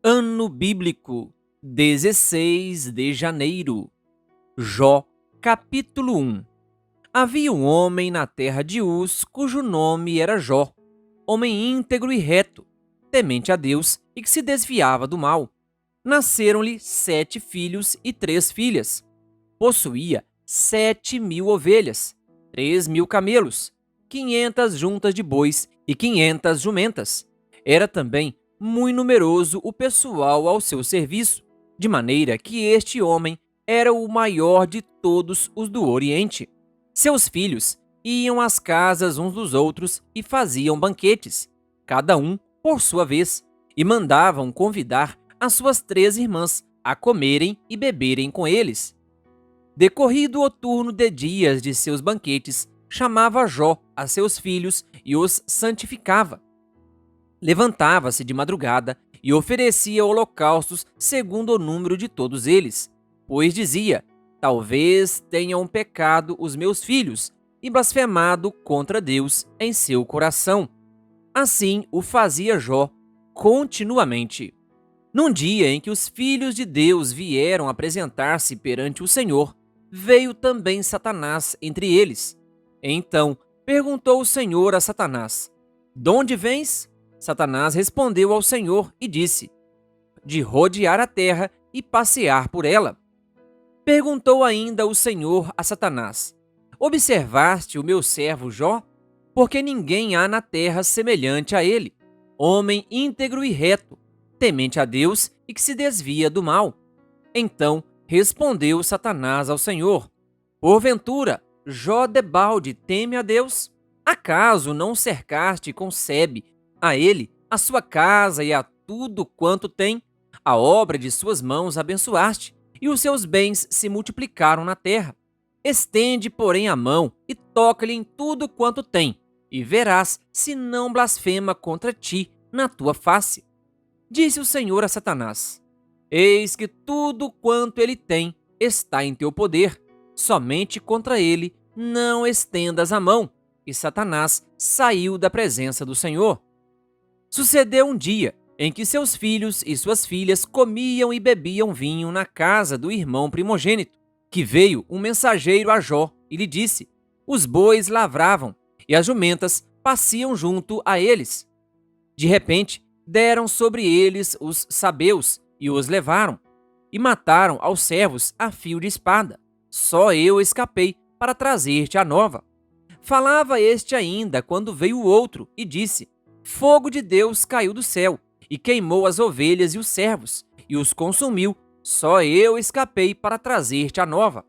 Ano bíblico, 16 de janeiro. Jó, capítulo 1. Havia um homem na terra de Uz, cujo nome era Jó, homem íntegro e reto, temente a Deus e que se desviava do mal. Nasceram-lhe 7 filhos e 3 filhas. Possuía 7.000 ovelhas, 3.000 camelos, 500 juntas de bois e 500 jumentas. Era também muito numeroso o pessoal ao seu serviço, de maneira que este homem era o maior de todos os do Oriente. Seus filhos iam às casas uns dos outros e faziam banquetes, cada um por sua vez, e mandavam convidar as suas 3 irmãs a comerem e beberem com eles. Decorrido o turno de dias de seus banquetes, chamava Jó a seus filhos e os santificava. Levantava-se de madrugada e oferecia holocaustos segundo o número de todos eles, pois dizia: talvez tenham pecado os meus filhos e blasfemado contra Deus em seu coração. Assim o fazia Jó continuamente. Num dia em que os filhos de Deus vieram apresentar-se perante o Senhor, veio também Satanás entre eles. Então perguntou o Senhor a Satanás: "Donde vens?" Satanás respondeu ao Senhor e disse: "De rodear a terra e passear por ela." Perguntou ainda o Senhor a Satanás: "Observaste o meu servo Jó? Porque ninguém há na terra semelhante a ele, homem íntegro e reto, temente a Deus e que se desvia do mal." Então respondeu Satanás ao Senhor: "Porventura, Jó debalde teme a Deus? Acaso não cercaste com sebe a ele, a sua casa e a tudo quanto tem? A obra de suas mãos abençoaste, e os seus bens se multiplicaram na terra. Estende, porém, a mão e toca-lhe em tudo quanto tem, e verás se não blasfema contra ti na tua face." Disse o Senhor a Satanás: "Eis que tudo quanto ele tem está em teu poder, somente contra ele não estendas a mão." E Satanás saiu da presença do Senhor. Sucedeu um dia em que seus filhos e suas filhas comiam e bebiam vinho na casa do irmão primogênito, que veio um mensageiro a Jó e lhe disse: "Os bois lavravam e as jumentas passiam junto a eles." De repente, deram sobre eles os sabeus e os levaram, e mataram aos servos a fio de espada. Só eu escapei para trazer-te a nova. Falava este ainda quando veio o outro e disse: "Fogo de Deus caiu do céu e queimou as ovelhas e os servos, e os consumiu. Só eu escapei para trazer-te a nova."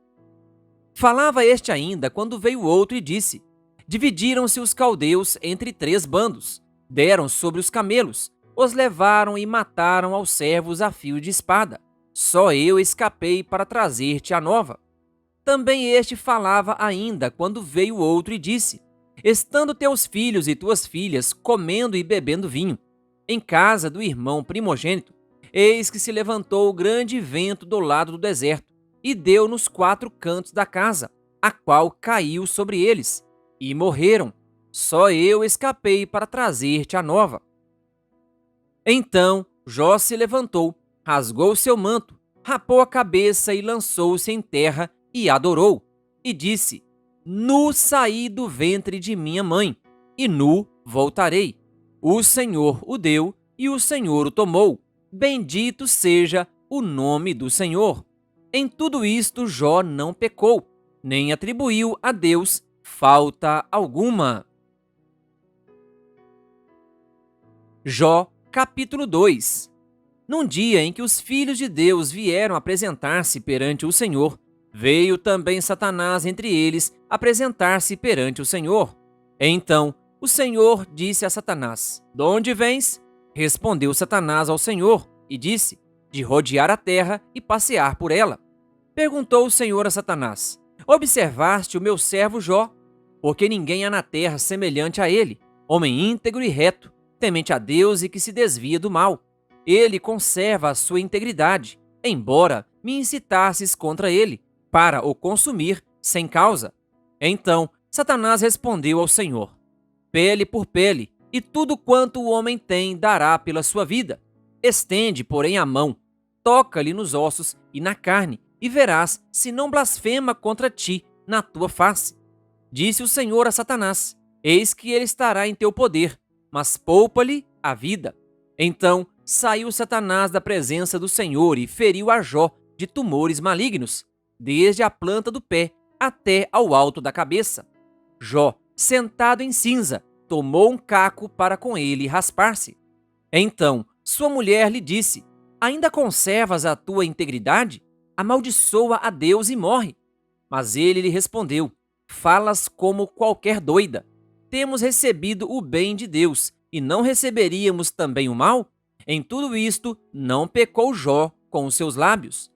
Falava este ainda quando veio o outro e disse: "Dividiram-se os caldeus entre 3 bandos, deram sobre os camelos, os levaram e mataram aos servos a fio de espada. Só eu escapei para trazer-te a nova." Também este falava ainda quando veio o outro e disse: "Estando teus filhos e tuas filhas comendo e bebendo vinho em casa do irmão primogênito, eis que se levantou grande vento do lado do deserto e deu nos 4 cantos da casa, a qual caiu sobre eles, e morreram. Só eu escapei para trazer-te a nova." Então Jó se levantou, rasgou seu manto, rapou a cabeça e lançou-se em terra e adorou, e disse: "Nu saí do ventre de minha mãe, e nu voltarei. O Senhor o deu e o Senhor o tomou. Bendito seja o nome do Senhor." Em tudo isto Jó não pecou, nem atribuiu a Deus falta alguma. Jó, capítulo 2. Num dia em que os filhos de Deus vieram apresentar-se perante o Senhor, veio também Satanás entre eles apresentar-se perante o Senhor. Então o Senhor disse a Satanás: "Donde vens?" Respondeu Satanás ao Senhor e disse: "De rodear a terra e passear por ela." Perguntou o Senhor a Satanás: "Observaste o meu servo Jó? Porque ninguém há na terra semelhante a ele, homem íntegro e reto, temente a Deus e que se desvia do mal. Ele conserva a sua integridade, embora me incitasses contra ele, para o consumir sem causa." Então Satanás respondeu ao Senhor: "Pele por pele, e tudo quanto o homem tem dará pela sua vida. Estende, porém, a mão, toca-lhe nos ossos e na carne, e verás se não blasfema contra ti na tua face. Disse o Senhor a Satanás: Eis que ele estará em teu poder, mas poupa-lhe a vida. Então saiu Satanás da presença do Senhor e feriu a Jó de tumores malignos, desde a planta do pé até ao alto da cabeça. Jó, sentado em cinza, tomou um caco para com ele raspar-se. Então sua mulher lhe disse: Ainda conservas a tua integridade? Amaldiçoa a Deus e morre. Mas ele lhe respondeu: Falas como qualquer doida. Temos recebido o bem de Deus, e não receberíamos também o mal? Em tudo isto, não pecou Jó com os seus lábios.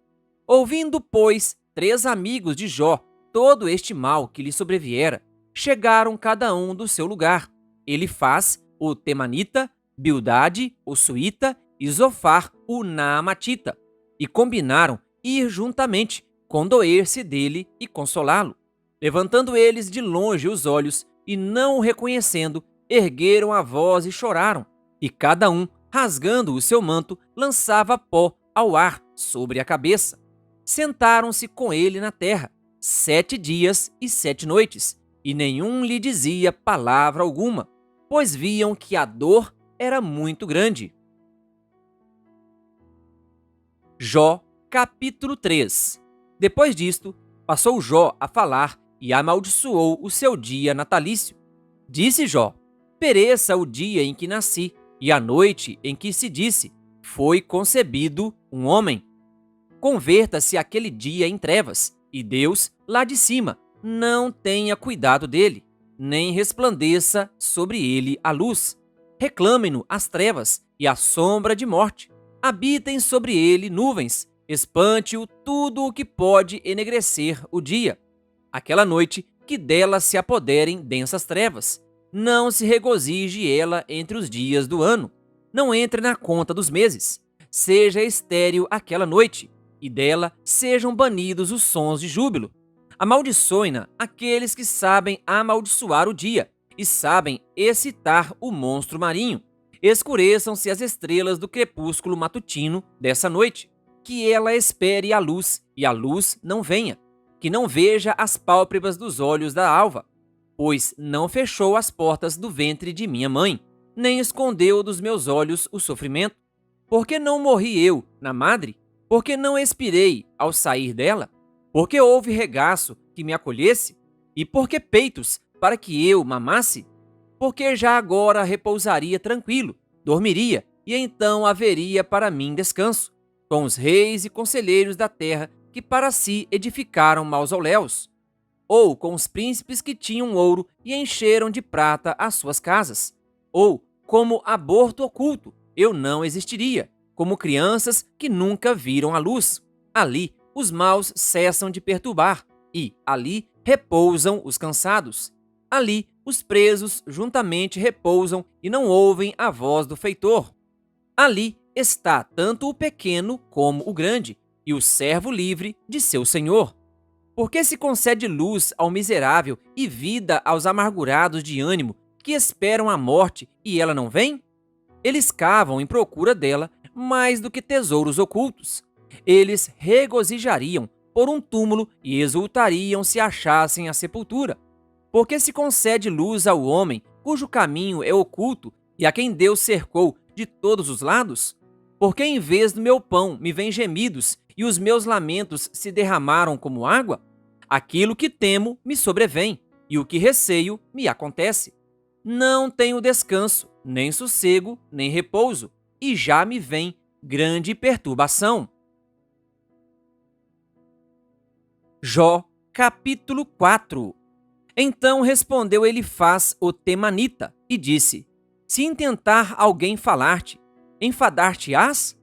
Ouvindo, pois, 3 amigos de Jó todo este mal que lhe sobreviera, chegaram cada um do seu lugar. Elifaz, o temanita, Bildade, o suíta, e Zofar, o naamatita, e combinaram ir juntamente, condoer-se dele e consolá-lo. Levantando eles de longe os olhos e não o reconhecendo, ergueram a voz e choraram, e cada um, rasgando o seu manto, lançava pó ao ar sobre a cabeça. Sentaram-se com ele na terra 7 dias e 7 noites, e nenhum lhe dizia palavra alguma, pois viam que a dor era muito grande. Jó, capítulo 3. Depois disto, passou Jó a falar e amaldiçoou o seu dia natalício. Disse Jó: Pereça o dia em que nasci, e a noite em que se disse: Foi concebido um homem. Converta-se aquele dia em trevas, e Deus, lá de cima, não tenha cuidado dele, nem resplandeça sobre ele a luz. Reclamem-no as trevas e a sombra de morte. Habitem sobre ele nuvens, espante-o tudo o que pode enegrecer o dia. Aquela noite que dela se apoderem densas trevas. Não se regozije ela entre os dias do ano. Não entre na conta dos meses. Seja estéril aquela noite, e dela sejam banidos os sons de júbilo. Amaldiçoem-na aqueles que sabem amaldiçoar o dia e sabem excitar o monstro marinho. Escureçam-se as estrelas do crepúsculo matutino dessa noite. Que ela espere a luz, e a luz não venha. Que não veja as pálpebras dos olhos da alva, pois não fechou as portas do ventre de minha mãe, nem escondeu dos meus olhos o sofrimento. Porque não morri eu na madre? Porque não expirei ao sair dela? Porque houve regaço que me acolhesse? E porque peitos para que eu mamasse? Porque já agora repousaria tranquilo, dormiria, e então haveria para mim descanso, com os reis e conselheiros da terra que para si edificaram mausoléus, ou com os príncipes que tinham ouro e encheram de prata as suas casas, ou como aborto oculto, eu não existiria, como crianças que nunca viram a luz. Ali os maus cessam de perturbar, e ali repousam os cansados. Ali os presos juntamente repousam e não ouvem a voz do feitor. Ali está tanto o pequeno como o grande, e o servo livre de seu senhor. Porque se concede luz ao miserável e vida aos amargurados de ânimo, que esperam a morte e ela não vem? Eles cavam em procura dela mais do que tesouros ocultos. Eles regozijariam por um túmulo e exultariam se achassem a sepultura. Porque se concede luz ao homem cujo caminho é oculto e a quem Deus cercou de todos os lados? Porque em vez do meu pão me vêm gemidos e os meus lamentos se derramaram como água? Aquilo que temo me sobrevém, e o que receio me acontece. Não tenho descanso, nem sossego, nem repouso, e já me vem grande perturbação. Jó, capítulo 4. Então respondeu Elifaz o temanita e disse: Se intentar alguém falar-te, enfadar-te-ás?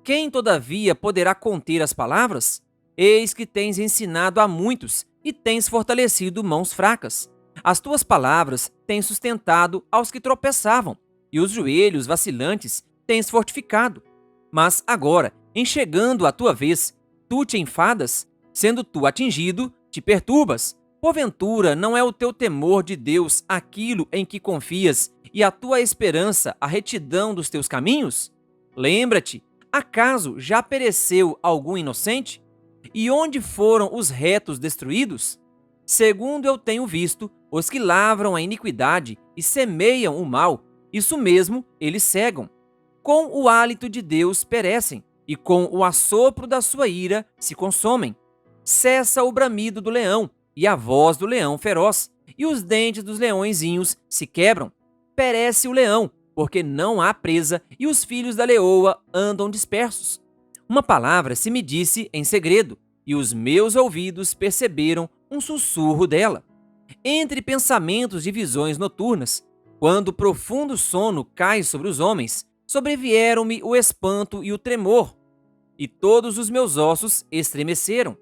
Quem, todavia, poderá conter as palavras? Eis que tens ensinado a muitos e tens fortalecido mãos fracas. As tuas palavras tens sustentado aos que tropeçavam, e os joelhos vacilantes tens fortificado. Mas agora, em chegando a tua vez, tu te enfadas, sendo tu atingido, te perturbas. Porventura, não é o teu temor de Deus aquilo em que confias, e a tua esperança a retidão dos teus caminhos? Lembra-te, acaso já pereceu algum inocente? E onde foram os retos destruídos? Segundo eu tenho visto, os que lavram a iniquidade e semeiam o mal, isso mesmo eles cegam. Com o hálito de Deus perecem, e com o assopro da sua ira se consomem. Cessa o bramido do leão, e a voz do leão feroz, e os dentes dos leõezinhos se quebram. Perece o leão, porque não há presa, e os filhos da leoa andam dispersos. Uma palavra se me disse em segredo, e os meus ouvidos perceberam um sussurro dela. Entre pensamentos de visões noturnas, quando o profundo sono cai sobre os homens, sobrevieram-me o espanto e o tremor, e todos os meus ossos estremeceram.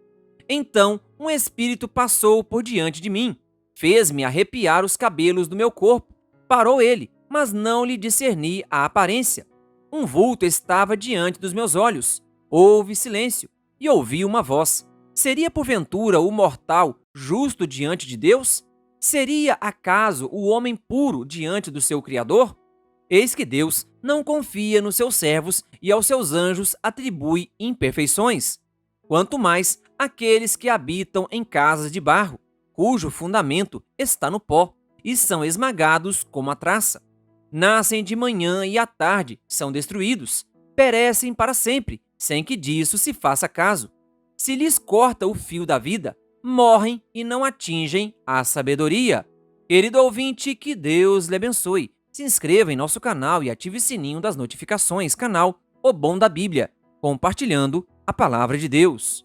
Então um espírito passou por diante de mim, fez-me arrepiar os cabelos do meu corpo. Parou ele, mas não lhe discerni a aparência. Um vulto estava diante dos meus olhos. Houve silêncio, e ouvi uma voz. Seria porventura o mortal justo diante de Deus? Seria acaso o homem puro diante do seu Criador? Eis que Deus não confia nos seus servos e aos seus anjos atribui imperfeições. Quanto mais aqueles que habitam em casas de barro, cujo fundamento está no pó, e são esmagados como a traça. Nascem de manhã e à tarde são destruídos, perecem para sempre, sem que disso se faça caso. Se lhes corta o fio da vida, morrem e não atingem a sabedoria. Querido ouvinte, que Deus lhe abençoe. Se inscreva em nosso canal e ative o sininho das notificações, canal O Bom da Bíblia, compartilhando a Palavra de Deus.